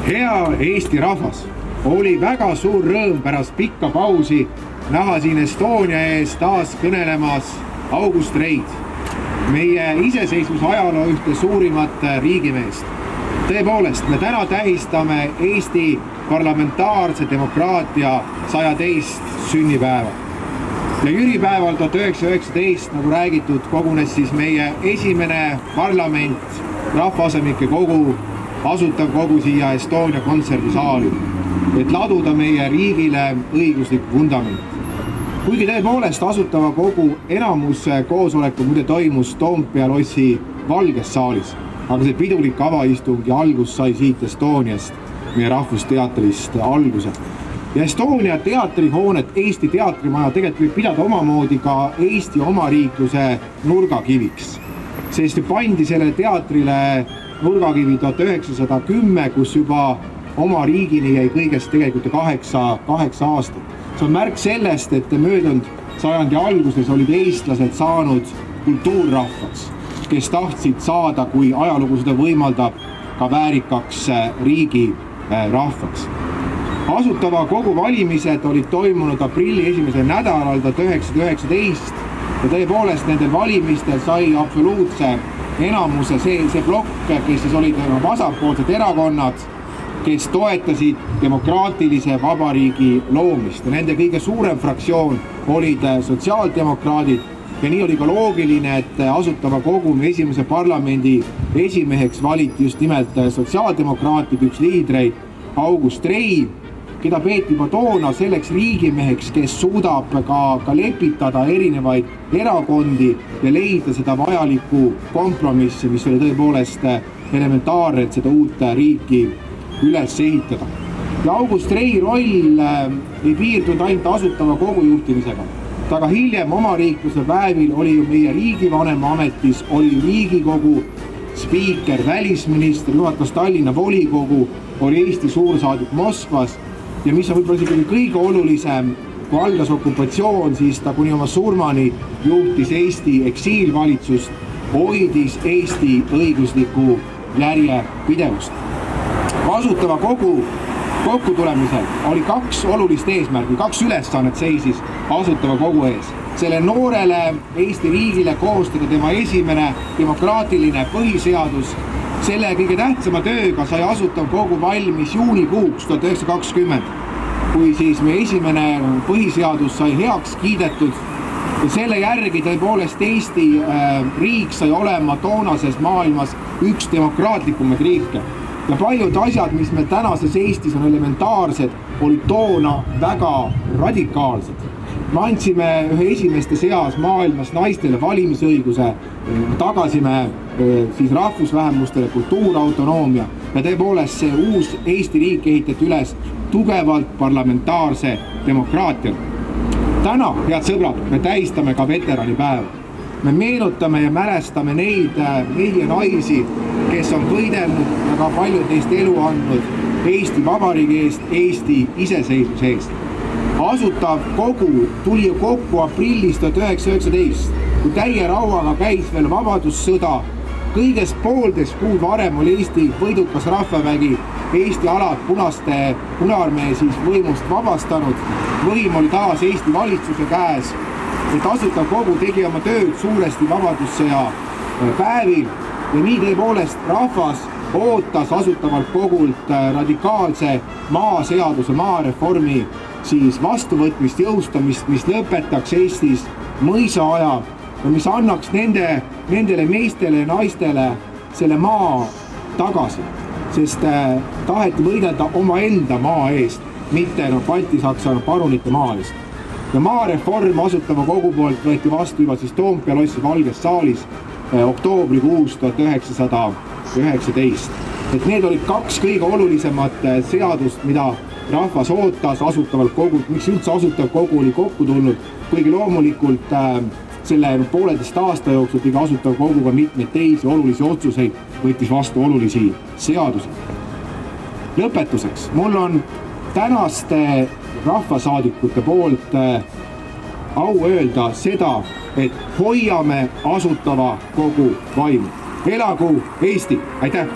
Hea Eesti rahvas, oli väga suur rõõm pärast pikka pausi näha siin Estonia ees taas kõnelemas August Reid, meie iseseisvuse ajaloo ühte suurimat riigimeest. Tõepoolest, me täna tähistame Eesti parlamentaarse demokraatia 102. sünnipäeva. Ja jüripäeval 1919, nagu räägitud, kogunes siis meie esimene parlament, rahvaasemikke kogu, asutav kogu siia Estonia kontserdisaali, et laduda meie riigile õiguslik vundament. Kuigi tõepoolest asutava kogu enamus koosoleku muide toimus Toompea lossi Valges saalis, aga see pidulik avaistung ja algus sai siit Estoniast, meie rahvusteatrist alguse. Ja Estonia teatrihoonet, Eesti teatrimaja tegelikult võib pidada omamoodi ka Eesti omariikluse nurgakiviks. Sest ju pandi selle teatrile nurgakivi 1910, kus juba oma riigini jäi kõigest tegelikult 8 aastat. See on märk sellest, et möödunud sajandi alguses olid eestlased saanud kultuurrahvaks, kes tahtsid saada, kui ajalugu seda võimaldab, ka väärikaks riigi rahvaks. Asutava kogu valimised olid toimunud aprilli esimesel nädalal 1919 ja tõepoolest nendel valimistel sai absoluutse enamuse see plokk, kes siis olid vasakpoolsed erakonnad, kes toetasid demokraatilise vabariigi loomist. Ja nende kõige suurem fraktsioon olid sotsiaaldemokraadid ja nii oli ka loogiline, et asutava kogu esimese parlamendi esimeheks valiti just nimelt sotsiaaldemokraatide üks liidreid August Rei, keda peeti juba toona selleks riigimeheks, kes suudab ka lepitada erinevaid erakondi ja leida seda vajalikku kompromissi, mis oli tõepoolest elementaarne, et seda uut riiki üles ehitada. Ja August Rei roll ei piirdunud ainult asutava kogu juhtimisega. Aga hiljem omariikluse päevil oli ju meie riigivanema ametis, oli Riigikogu spiiker, välisminister, juhatas Tallinna volikogu, oli Eesti suursaadik Moskvas. Ja mis on võib-olla ikkagi kõige olulisem, kui algas okupatsioon, siis ta kuni oma surmani juhtis Eesti eksiilvalitsust, hoidis Eesti õigusliku järjepidevust. Asutava kogu kokkutulemisel oli 2 olulist eesmärgi, 2 ülesannet seisis asutava kogu ees. Selle noorele Eesti riigile koostada tema esimene demokraatiline põhiseadus. Selle kõige tähtsama tööga sai asutav kogu valmis juunikuuks 1920, kui siis meie esimene põhiseadus sai heaks kiidetud. Ja selle järgi tõepoolest Eesti riik sai olema toonases maailmas üks demokraatlikumaid riike. Ja paljud asjad, mis meil tänases Eestis on elementaarsed, olid toona väga radikaalsed. Me andsime ühe esimeste seas maailmas naistele valimisõiguse, tagasime siis rahvusvähemustele kultuurautonoomia ja tõepoolest see uus Eesti riik ehitati üles tugevalt parlamentaarse demokraatial. Täna, head sõbrad, me tähistame ka veteranipäeva. Me meenutame ja mälestame neid mehi ja naisi, kes on võidelnud ja ka paljud neist elu andnud Eesti Vabariigi eest, Eesti iseseisvuse eest. Asutav kogu tuli kokku aprillis 1919, kui täie rauaga käis veel vabadussõda. Kõigest 1,5 kuud varem oli Eesti võidukas rahvavägi Eesti alad Punaarmee siis võimust vabastanud. Võim oli taas Eesti valitsuse käes, et asutav kogu tegi oma tööd suuresti vabadussõja päevil ja nii tõepoolest rahvas ootas asutavalt kogult radikaalse maaseaduse, maareformi siis vastuvõtmist, jõustamist, mis lõpetaks Eestis mõisaaja ja mis annaks nendele meestele ja naistele selle maa tagasi, sest taheti võidelda omaenda maa eest, mitte Balti-Saksa parunite maa eest. Ja maareform asutava kogu poolt võeti vastu juba siis Toompea lossi Valges saalis oktoobrikuus 1919. Et need olid 2 kõige olulisemat seadust, mida rahvas ootas asutavalt kogult, miks üldse asutav kogu oli kokku tulnud, kuigi loomulikult selle 1,5 aasta jooksul tegi asutav kogu ka mitmeid teisi olulisi otsuseid, võttis vastu olulisi seadusi. Lõpetuseks, mul on tänaste rahvasaadikute poolt au öelda seda, et hoiame asutava kogu vaimu. Elagu Eesti! Aitäh!